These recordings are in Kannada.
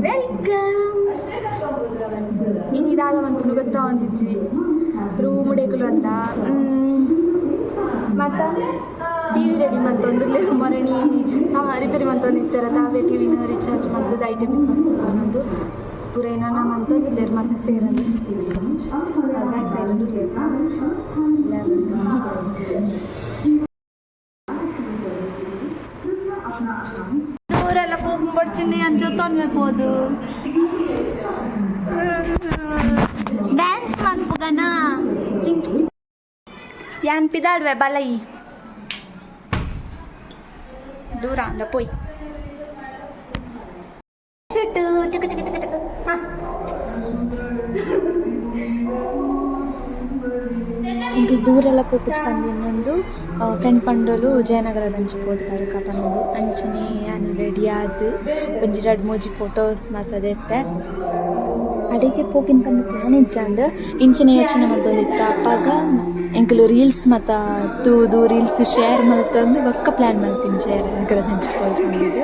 ವೆಲ್ಕಮ್. ಇನ್ನಿದಾಗ ಒಂದು ಗೊತ್ತಾ ಒಂದಿಜ್ಜಿ ರೂಮ್ ಡೇಕಲು ಅಂತ ಮತ್ತು ಟಿ ವಿ ರೆಡಿ ಮತ್ತೊಂದು ಮರಣಿ ರಿಪೇರಿ ಮಂತೊಂದು ಇರ್ತಾರೆ ತಾವೇ ಟಿ ವಿನ ರೀಚಾರ್ಜ್ ಮಾಡ್ತದೆ ಐಟಮ್ ಮಸ್ತ್ ಅನ್ನೋದು ಪೂರ ಏನಾನ ಮಂತೊಂದು ಇಲ್ಲೇರು ಮತ್ತೆ ಸೇರೋದು ಬ್ಯಾಕ್ ಸೈಡ್ ദൂരെല്ലാം പോകുമ്പോൾ ചിന്ന അഞ്ചോ തൊന്മ പോതു ಡ್ಯಾನ್ಸ್ ಮಾಡ್ಬೋಗಣ ಜಿಂಕಿ ಯಾನ್ ಪಿದಾಡ್ವೆ ಬಲೈ ದೂರ ಅಂದ ಪೋಯ್ ಚುಟ್ಟು ಚಿಕ್ಕ ಚಿಕ್ಕ ಚಿಕ್ಕ ಚಿಕ್ಕ ಹಾಂ ಇಂಕ ದೂರೆಲ್ಲ ಪೋಪಿಚ್ ಬಂದು ಇನ್ನೊಂದು ಫ್ರೆಂಡ್ ಪಂಡೋಲು ಜಯನಗರದ ಅಂಚಿ ಪೋದು ಬರಕ ಪನ್ನೊಂದು ಅಂಚನೆ ನಾನು ರೆಡಿ ಆದು ಒಂಜಿ ಎರಡು ಮೂಜಿ ಫೋಟೋಸ್ ಮಾತದೆತ್ತೆ ಅಡಿಗೆ ಪೋಪಿನ ಬಂದು ಪ್ಲಾನ್ ಇಜ್ಜಾಂಡು ಇಂಚಿನ ಯೋಚನೆ ಮತ್ತೊಂದಿತ್ತು ಅಪ್ಪಾಗ ಎಂಕಲು ರೀಲ್ಸ್ ಮತ್ತು ತೂದು ರೀಲ್ಸ್ ಶೇರ್ ಮಲ್ತೊಂದು ಒಕ್ಕ ಪ್ಲ್ಯಾನ್ ಮಾಡ್ತೀನಿ ಜಯನಗರದ ಅಂಚಿ ಪೋಯ್ ಬಂದಿದ್ದು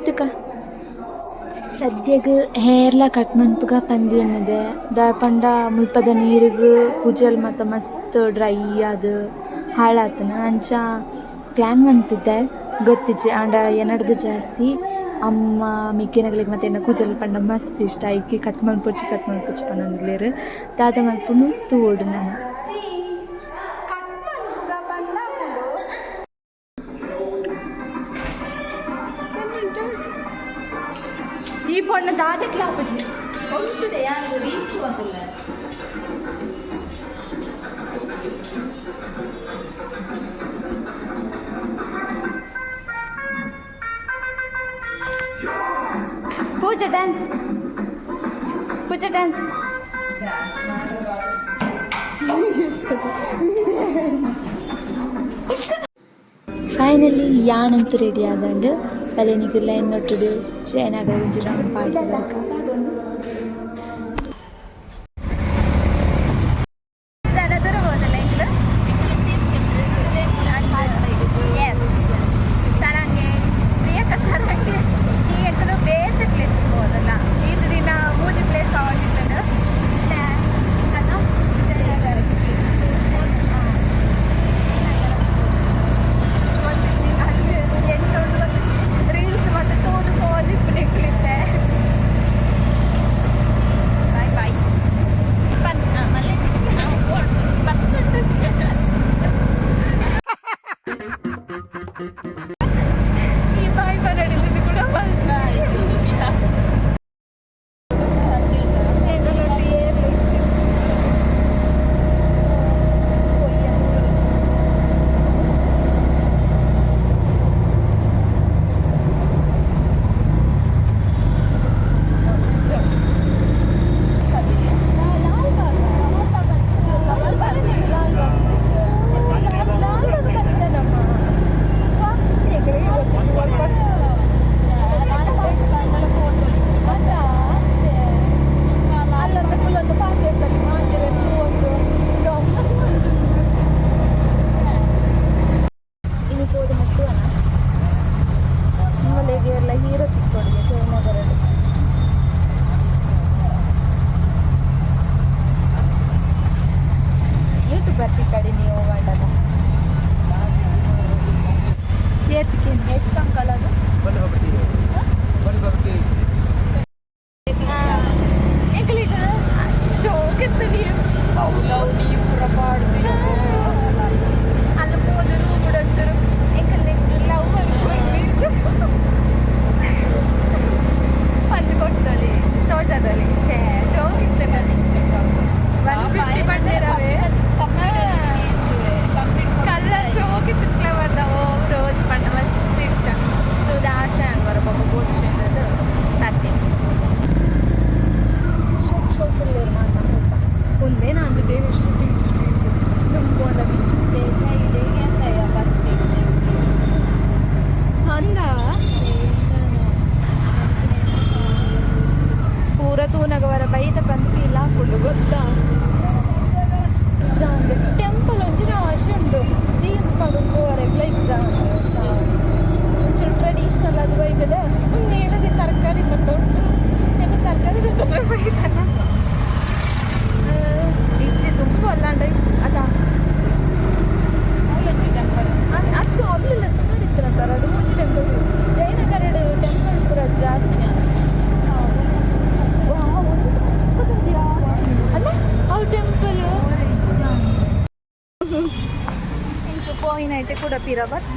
ತುಕ ಸದ್ಯಗೆ ಹೇರ್ಲ ಕಟ್ ಮನ್ಪುಗ ಪಂದಿ ಏನಿದೆ ದಾಪಂಡ ಮುಲ್ಪದ ನೀರಿಗೆ ಕುಜಲ್ ಮತ್ತು ಮಸ್ತ್ ಡ್ರೈ ಅದು ಹಾಳಾತನ ಅಂಚ ಪ್ಲ್ಯಾನ್ ಮಂತಿದ್ದೆ ಗೊತ್ತಿಜ್ಜೆ ಆಂಡ ಏನಡ್ದು ಜಾಸ್ತಿ ಅಮ್ಮ ಮಿಕ್ಕಿನಗಳಿಗೆ ಮತ್ತೆ ಎನ್ನ ಕುಜಲ್ ಪಂಡ ಮಸ್ತ್ ಇಷ್ಟ ಐಕಿ ಕಟ್ ಮಲ್ಪುಚ್ಚಿ ಪನ್ನೊಂದಿಲ್ಲೇರು ದಾದ ಮಲ್ಪುನು ತೂಡು ನಾನು ಈ ಪೊಣ್ಣ ದಾದಕ್ಕೆ ಲಾಪಜಿ ಹೊಂತದೆ ಯಾರು ರೀಲ್ಸು ಅಂತಲ್ಲ ಪೂಜಾ ಡ್ಯಾನ್ಸ್ ಫೈನಲಿ ಯಾನಂತೂ ರೆಡಿ ಆದಂಡು ಪಲೆನಿಗೆಲ್ಲ ಎನ್ನೊಟ್ಟುಡು ಜಯನಗರ ಒಂಜಿ ರೌಂಡ್ ಪಾಡ್ತದಕ ಎಷ್ಟು ಅಂಕಲ್ ಅದು ಶೋಕಿತ್ತು ನೀವು ನೀವು ಪುರ ಪಾಡ್ತೀವಿ ಅಲ್ಲಿ ಹೋದರು ಬಿಡೋಚರು ಲವ್ ಪಂಡು ಕೊಟ್ಟಲ್ಲಿ ತೋಚದಲ್ಲಿ ಶೋಕಿತ್ತು ನನಗೆ ಬಂದಿರವೆ ಕಲರ್ ಶೋಕಿತ್ತು ಬರ್ತಾವ ರೋಜ್ ಪಂಡ ಮಸ್ತ್ ಇಷ್ಟ ಇದು ಆಸೆ ಅನ್ವರ ಪಾಪ ಬೋಟ್ ಸ್ಟ್ಯಾಂಡ್ ತರ್ತೀನಿ ಶೋಕಿಲ್ಲ ಒಂದೇ ನಾನು ದೇವಷ್ಟು ತುಂಬಿಕೊಂಡ ಚೈಡೆ ಎಂತಯ್ಯ ಬರ್ತೀನಿ ಹಂಗ ಪೂರ ತೂನಗವರ ಬೈದ ಬಂದಿಲ್ಲ ಫುಲ್ ಗೊತ್ತಾ ಎಕ್ಸಾಮ್ ಟೆಂಪಲ್ ಒಂಚೂರು ಅಷ್ಟು ಉಂಟು ಜೀನ್ಸ್ ಮಾಡೋದು ಅವರೆಲ್ಲ ಎಕ್ಸಾಮ್ ಒಂಚೂರು ಟ್ರೆಡಿಷನಲ್ ಅದು ಬೈದರೆ ಒಂದು ಏನದೇ ತರಕಾರಿ ಮತ್ತು ಏನು ತರಕಾರಿ ಬೈತಾನ ಇಚ್ಚೆ ತುಂಬ ಅಲ್ಲಾಂಡ ಅದ ಅವಲಜ್ಜಿ ಟೆಂಪಲ್ ಅದು ಅವಲೆಲ್ಲ ಸುಮಾರು ಇತ್ತಂತಾರೆ ಅದು ಮೂಜಿ ಟೆಂಪಲ್ ಜಯನಗರಡು ಟೆಂಪಲ್ ಪೂರ ಜಾಸ್ತಿ ಅಲ್ಲ ಅವು ಟೆಂಪಲ್ പോയിനായിട്ട് കൂടെ പിറവത്ത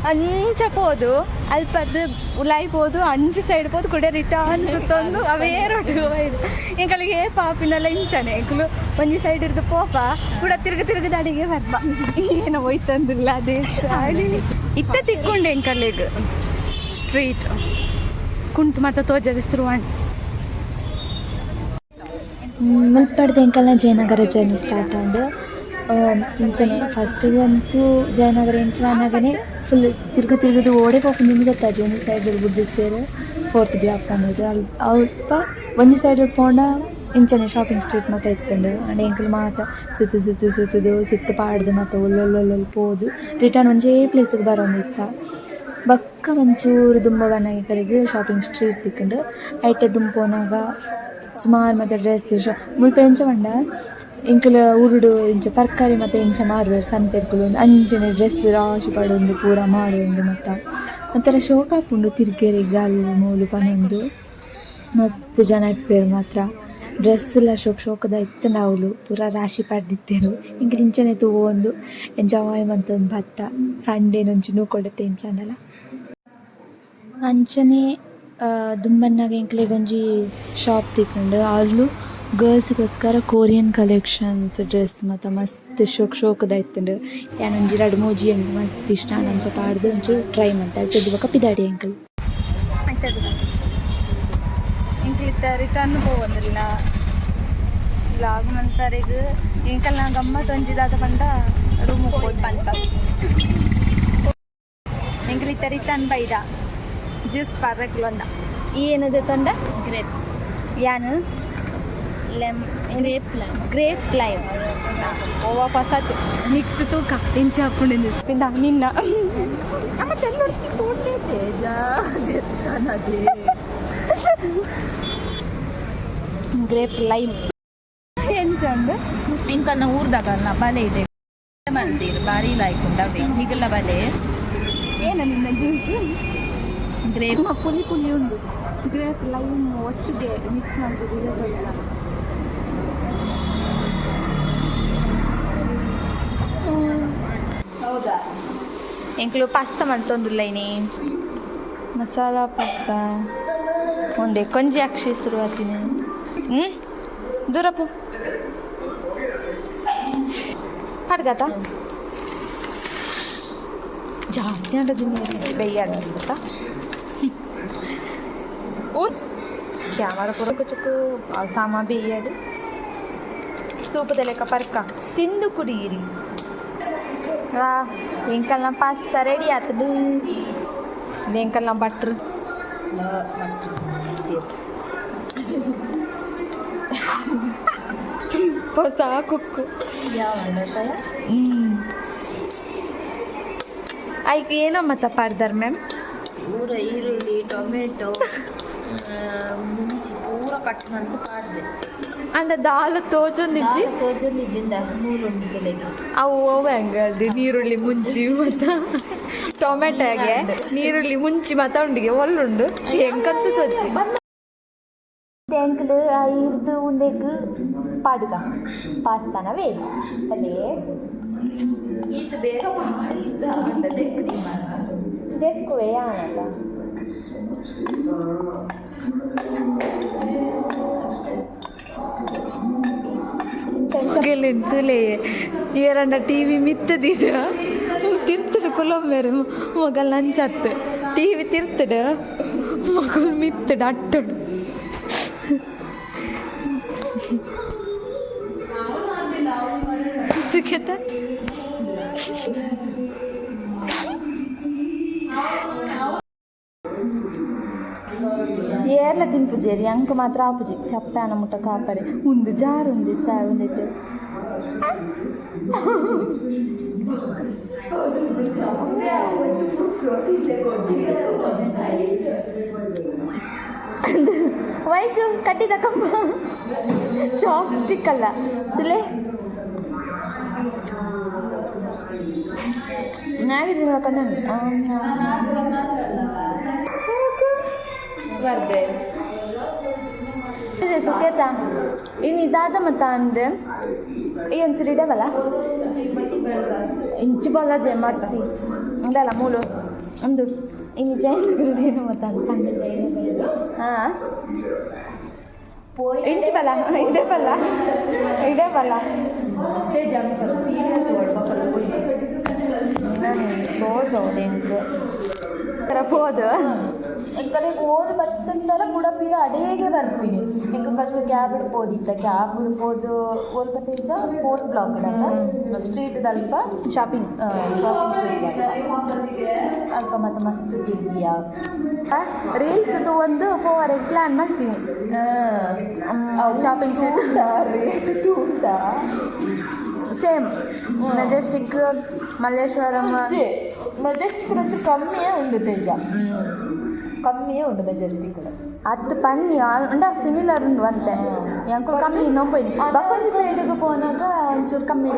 ಅಂಚ ಪೋದು ಅಲ್ಪದ್ದು ಉಲಾಯಿ ಪೋದು ಅಂಚು ಸೈಡ್ ಪೋದು ಕೂಡ ರಿಟರ್ನ್ ಸುತ್ತೊಂದು ಅವೇ ರೊಟ್ಟಿಗೆ ಹೋಯ್ದು ಎಂಕಲಿಗೆ ಪಾಪಿನೆಲ್ಲ ಇಂಚನೆ ಎಂಕಲು ಒಂಜಿ ಸೈಡ್ ಇರ್ದು ಪೋಪ ಕೂಡ ತಿರುಗದ ಅಡಿಗೆ ಬರ್ಬ ಏನೋ ಹೋಯ್ತಂದಿಲ್ಲ ಅದೇ ಇತ್ತ ತಿಕ್ಕೊಂಡೆ ಎಂಕಲಿಗೆ ಸ್ಟ್ರೀಟ್ ಕುಂಟು ಮತ್ತು ತೋಜದ ಶುರುವಾಣಿ ಮುಲ್ಪಡ್ದು ಎಂಕಲ್ನ ಜಯನಗರ ಜರ್ನಿ ಸ್ಟಾರ್ಟ್ ಆಂಡ್ ಇಂಚನೆ ಫಸ್ಟಿಗಂತೂ ಜಯನಗರ ಎಂಟ್ರ್ ಅನ್ನಗನೆ ಫುಲ್ ತಿರುಗದು ಓಡೆ ಪೋಪು ನಿಮ್ಗೆ ಗೊತ್ತಾಜು ಒಂದು ಸೈಡ್ ಬಿದ್ದಿತ್ತೇರು 4th ಬ್ಲಾಕ್ ಅನ್ನೋದು ಅಲ್ಲಿ ಅಲ್ಪ ಒಂದು ಸೈಡ್ ಪೋಂಡ ಇಂಚನೆ ಶಾಪಿಂಗ್ ಸ್ಟ್ರೀಟ್ ಮತ್ತು ಇತ್ತಂಡು ಅಂಡ್ ಎಂಕಲ್ ಮಾತ ಸುತ್ತು ಪಾಡ್ದು ಮತ್ತು ಒಳ್ಳೊಳ್ಳೊಳ್ಳು ಪೋದು ರಿಟರ್ನ್ ಒಂಜೇ ಪ್ಲೇಸಿಗೆ ಬರೋಂದಿತ್ತ ಬಕ್ಕ ಒಂಚೂರು ದುಂಬ ಬನ್ನಗೆ ಶಾಪಿಂಗ್ ಸ್ಟ್ರೀಟ್ ತಿಕ್ಕೊಂಡು ಐಟೆ ದುಂಪೋನಾಗ ಸುಮಾರು ಮತ್ತು ಡ್ರೆಸ್ ಮುಲ್ಪ ಎಂಚ ಬಂಡ ಎಂಕಲ ಉರುಡು ಇಂಚ ತರಕಾರಿ ಮತ್ತು ಇಂಚ ಮಾರುವೆರು ಸಂತೆರ್ಕುಲು ಅಂಚನೆ ಡ್ರೆಸ್ ರಾಶಿ ಪಡೊಂದು ಪೂರ ಮಾರುವೆಂದು ಒಂಥರ ಶೋಕ ಆಪುಂಡು ತಿರ್ಗೇರಿ ಗಾಲು ಮೂಲು ಪನೊಂದು ಮಸ್ತ್ ಜನ ಇಪ್ಪೇರು ಮಾತ್ರ ಡ್ರೆಸ್ ಎಲ್ಲ ಶೋಕದ ಇತ್ತಂಡ ಅವಳು ಪೂರ ರಾಶಿ ಪಡ್ದಿತ್ತೇರು ಇಂಕ ಇಂಚನೆ ತೂವೊಂದು ಎಂಜಾಯ್ ಮಂತೊಂದು ಭತ್ತ ಸಂಡೇ ನೊಂಚಿ ನೂಕೊಡತ್ತೆ ಇಂಚಂಡಲ್ಲ ಅಂಚನೆ ದುಂಬನ್ನಾಗ ಎಂಕ್ಲೆಗ್ ಒಂಜಿ ಶಾಪ್ ತಿಕ್ಕೊಂಡು ಅವ್ಲು ಗರ್ಲ್ಸ್ಗೋಸ್ಕರ ಕೊರಿಯನ್ ಕಲೆಕ್ಷನ್ಸ್ ಡ್ರೆಸ್ ಮತ್ತು ಮಸ್ತ್ ಶೋಕದ ಇತ್ತಂಡು ಏನೊಂಜಿ 2-3 ಎಂಕ್ ಮಸ್ತ್ ಇಷ್ಟ ಅಂಚ ಪಾಡ್ದು ಒಂಚೂರು ಟ್ರೈ ಮಾಡ್ತಾರೆ ಚೆದ್ದು ಬೊಕ ಪಿದಾಡಿ ಎಂಕಲ್ ಆಯ್ತದ ಎಂಕ್ಲಿತ್ತ ರಿಟರ್ನ್ ಪೋವಂದಿಲ್ಲ ಲಾಗ್ ಮಂತರೆಗ್ ಎಂಕಲ್ ನಾ ಗಮ್ಮತ್ ಒಂಜಿದಾದ ಪಂಡ ರೂಮ್ ಹೋಗಿ ಪಂತ ಎಂಕ್ಲಿತ್ತ ರಿಟರ್ನ್ ಬೈದ ಜ್ಯೂಸ್ ಪರ್ರಕ್ಲು ಅಂದ ಏನದು ತಂಡ ಗ್ರೇಪ್ ಯಾನು ಗ್ರೇಪ್ ಲೈಮ್ ಓವ ಪಸತ್ ಮಿಕ್ಸ್ ತೂಕ ಎಂಚ ಹಾಕೊಂಡಿದ್ದು ಪಿಂದ ನಿನ್ನ ಅಮ್ಮ ಚೆಂದ ಹೊಡ್ಸಿ ಕೊಡ್ಲೇ ತೇಜ ಅದೇ ಗ್ರೇಪ್ ಲೈಮ್ ಎಂಚಂಡು ಇಂಕನ್ನ ಊರ್ದಾಗಲ್ಲ ಬಲೆ ಇದೆ ಮಂದಿರ್ ಬಾರಿ ಲಾಯ್ಕೊಂಡವೆ ಹೀಗೆಲ್ಲ ಬಲೆ ಏನ ನಿನ್ನ ಜ್ಯೂಸ್ ಗ್ರೇಪ್ ಪುಲಿ ಉಂಡು ಗ್ರೇಪ್ ಲೈಮ್ ಒಟ್ಟಿಗೆ ಮಿಕ್ಸ್ ಮಾಡ್ತಿದ್ದೀವಿ ಹೌದಾ ಎಂಕ್ಲು ಪಾಸ್ತಾ ಮಂತೊಂದುಲ್ಲೈನಿ ಮಸಾಲ ಪಾಸ್ತಾ ಒಂದೇ ಕೊಂಜಿ ಅಕ್ಷಿ ಶುರುವಾತೀನಿ ದೂರಪ್ಪು ಅಡ್ಗತ ಜಾಸ್ತಿ ಅಂಟದಿನಿ ಬೆಯ್ಯಾಡ ಗೊತ್ತಾ ಕ್ಯಾಮರಾ ಪೂರ ಕುಚುಕು ಸಾಮಾ ಬೇಯದು ಸೂಪದ ಲೆಕ್ಕ ಪರ್ಕ ತಿಂದು ಕುಡಿಯಿರಿ ವಾ ಎಂಕಲ್ನ ಪಾಸ್ತಾ ರೆಡಿ ಆತದು ಎಂಕಲ್ನ ಬಟ್ರು ಹೊಸ ಕುಕ್ಕು ಆಯ್ಕೆ ಏನಮ್ಮ ಪಾಡ್ದಾರ ಮ್ಯಾಮ್ ಪೂರ ಈರುಳ್ಳಿ ಟೊಮೆಟೊ ಮುಂಚಿ ಪೂರ ಕಟ್ ಮಂತ್ ಪಾಡ್ದೆ ಅಂಡ ದಾಲ್ ತೋಜೊಂದಿಜ್ಜಿ ತೋಜೊಂದಿಜ್ಜಿಂದ 3 ಉಂಟು ಅವು ಹೆಂಗಲ್ದಿ ನೀರುಳ್ಳಿ ಮುಂಚಿ ಮತ್ತು ಟೊಮೆಟೊಗೆ ನೀರುಳ್ಳಿ ಮುಂಚಿ ಮತ್ತು ಉಂಡಿಗೆ ಒಳ್ಳುಂಡು ಹೆಂಗಂತೂ ತೋಜಿ ಎಂಕ್ಲು ಇರ್ದು ಉಂದೆಗ್ ಪಾಡ್ಗ ಪಾಸ್ತಾನವೇ ಅದೇ ಇದು ಬೇಗ ಮಾಡಿದ್ದ ದೆಕ್ಕುವೆ ಯಾನದ ಎಂತಲೇ ಏರಂಡ ಟಿವಿ ಮಿತ್ತದಿದ ತಿರ್ತಡು ಕುಲೊಮ್ಮೆರು ಮಗಲ್ ನಂಚತ್ತು ಟಿವಿ ತಿರ್ತಡು ಮಗಲ್ ಮಿತ್ತಡು ಅಟ್ಟಡು ಸಿಕ್ಕತ್ತ ಏರ್ಲ ತಿನ್ಪುಜೇರಿ ಅಂಕ ಮಾತ್ರ ಆಪುಜಿ ಚಪ್ಪಾನ ಮುಟ್ಟ ಕಾಪರೆ ಒಂದು ಜಾರು ಒಂದು ಸಾ ಒಂದಿಟ್ಟು ವಯಸ್ಸು ಕಟ್ಟಿದ ಕಂಬ ಚಾಪ್ ಸ್ಟಿಕ್ ಅಲ್ಲ ತಿಲೆ ನಾಗಿದ್ದೀನಿ ಕಣ್ಣ ಬರ್ದೆ ಸುಖೇತ ಇನ್ನು ಇದಾದ ಮತ್ತು ಅಂದೆ ಈ ಒಂಚೂರು ಇಡವಲ್ಲ ಇಂಚು ಬಲ್ಲದೆ ಮಾಡ್ತಿ ಉಂಡಲ್ಲ ಮೂಲು ಒಂದು ಇನ್ನು ಜೈನಗರದೇನು ಮತ್ತು ಅನ್ಕೊಂಡೆ ಹಾಂ ಇಂಚು ಬಲ್ಲ ಇಡೇ ಬಲ್ಲ ಸೀರೆ ತೋಡ್ಬೇಕಲ್ಲ ರೋಜ್ ಅವಡೆಂದು ಹೋದು ಇಂಕಡೆ ಓದು ಬತ್ತಂದಲ್ಲ ಬುಡಪಿರ ಅಡೇಗೆ ಬರ್ಪಿನಿ ಇಂಕ ಫಸ್ಟ್ ಕ್ಯಾಬ್ ಹಿಡ್ಬೋದಿತ್ತ ಕ್ಯಾಬ್ ಹಿಡ್ಬೋದು ಓಲ್ ಬತ್ತಿಸ 4th ಬ್ಲಾಕ್ ಇಡಕ್ಕ ಸ್ಟ್ರೀಟ್ ಅಲ್ಪ ಶಾಪಿಂಗ್ ಸ್ಟ್ರೀಟ್ ಅಲ್ಪ ಮತ್ತು ಮಸ್ತ್ ತಿರ್ಗಿಯ ರೀಲ್ಸ್ ಒಂದು ಪೋವರೆಗೆ ಪ್ಲ್ಯಾನ್ ಮಾಡ್ತೀನಿ ಶಾಪಿಂಗ್ ಸ್ಟ್ರೀಟ್ ರೇಟ್ ತೂಟ ಸೇಮ್ ಮೆಜೆಸ್ಟಿಕ್ ಮಲ್ಲೇಶ್ವರಂ ಮೆಜೆಸ್ಟಿಕ್ వచ్చి ಕಮ್ಮಿಯೇ ಉಂಡು ತೇಜ ಕಮ್ಮಿಯೇ ಉಂಡು ಮೆಜೆಸ್ಟಿಕ್ ಕೂಡ ಅದು ಪನ್ನಿ ಉಂಡ ಸಿಮಿಲರ್ ಉಂಡು ಅಂತೆ yankur ಕಮ್ಮಿ ನೊಂಬೈದು ಬಪ್ಪಲಿ ಸೈಡ್ಗೆ ಪೋನಾಗ ಒಂಚೂರು ಕಮ್ಮಿ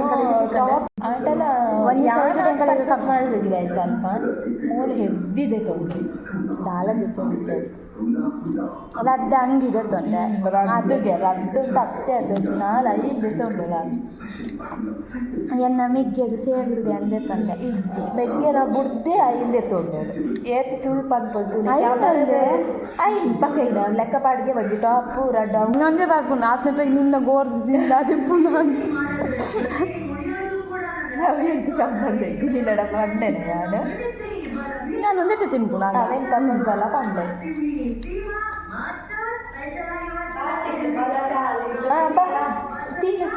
ಆಟಲ ಸಕ್ಸಸ್ ಮಾಡಿದೆ ಗಾಯ ಸ್ವಲ್ಪ ಮೂರು ಹೆವ್ವಿದೆ ತೊಂದರೆ ದಾಲದ ತೊಂದರೆ ರಡ್ಡ ಅಂಗಿದೆ ತೊಂದರೆ ಅದುಗೆ ರಡ್ಡು ತತ್ತೆ ಅದು ನಾಲ್ ಐದು ತೊಂಬಲ ಎನ್ನ ಮಿಗ್ಗೆದು ಸೇರ್ತದೆ ಅಂದೆ ತೊಂದರೆ ಇಜ್ಜಿ ಬೆಗ್ಗೆನ ಬುಡ್ದೆ ಐದೆ ತೊಂಡೆದು ಏತಿ ಸುಳ್ಳು ಅನ್ಕೊಳ್ತು ಐ ಬಕೈನ ಲೆಕ್ಕ ಪಾಡಿಗೆ ಬಗ್ಗೆ ಟಾಪು ರಡ್ಡ ಇನ್ನೊಂದೇ ಬರ್ಪುಂಡು ಆತ್ನ ನಿನ್ನ ಗೋರ್ದಿಂದ ದಿಪ್ಪು ನಾವು ಎಂತ ಸಂಬಂಧ ಇತ್ತು ನಿನ್ನಡ ಪಂಡೆನೆ ನಾನು ಒಂದೇ ತಿನ್ಪು ನಾನು ಅವೆಂತ ಬಲ ಪಂಡೆ ತಿನ್ನು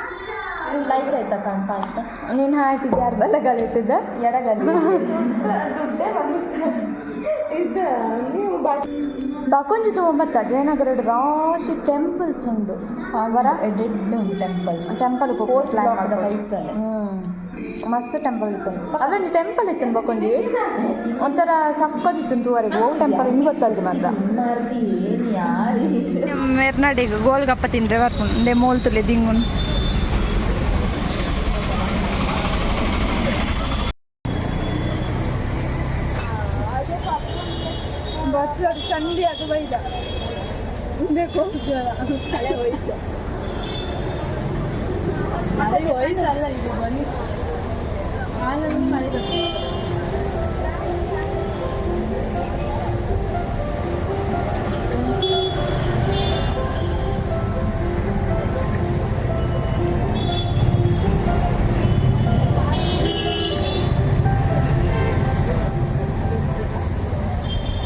ಲೈಟ್ ಆಯ್ತಾ ಕಣ್ಪ ಅಂತ ನೀನು ಹಾಟಿಗೆ ಯಾರು ಬಲಗಲಿಟ್ಟಿದ್ದ ಎಡಗಲ್ಲಿ ದುಡ್ಡೇ ಬಂದಿತ್ತು ಇದು ನೀವು ಬಕೊಂಜಿ ತಗೊಂಬತ್ತ ಜಯನಗರ ರಾಶಿ ಟೆಂಪಲ್ಸ್ ಉಂಡು ಅವರ ಡೆಡ್ ಟೆಂಪಲ್ಸ್ ಟೆಂಪಲ್ ಕೈತಲೆ ಮಸ್ತ್ ಟೆಂಪಲ್ ಇತ್ತು ಅಲ್ಲೊಂದು ಟೆಂಪಲ್ ಇತ್ತು ಬಕೊಂಜಿ ಒಂಥರ ಸಕ್ಕದಿತ್ತು ತೂವರೆಗೆ ಓ ಟೆಂಪಲ್ ಹಿಂಗೆ ಗೊತ್ತಲ್ರಿ ಮಾತ್ರ ಏನು ಯಾರು ಮೆರ್ನಾಡಿಗೆ ಗೋಲ್ಗಪ್ಪ ತಿಂದ್ರೆ ಬರ್ಕೊಂಡು ಇಂದೆ ಮೋಲ್ ತುಲೆ ದಿಂಗುನ್ ಬಸ್ ಚಂಡಿ ಅದು ಬೈದ ಹಿಂದೆ ತಲೆ ಹೋಯ್ತು ತಲೆ ಹೋಯ್ತಲ್ಲ ಇದು ಬನ್ನಿ ಆನಂದಿ ಮಳೆ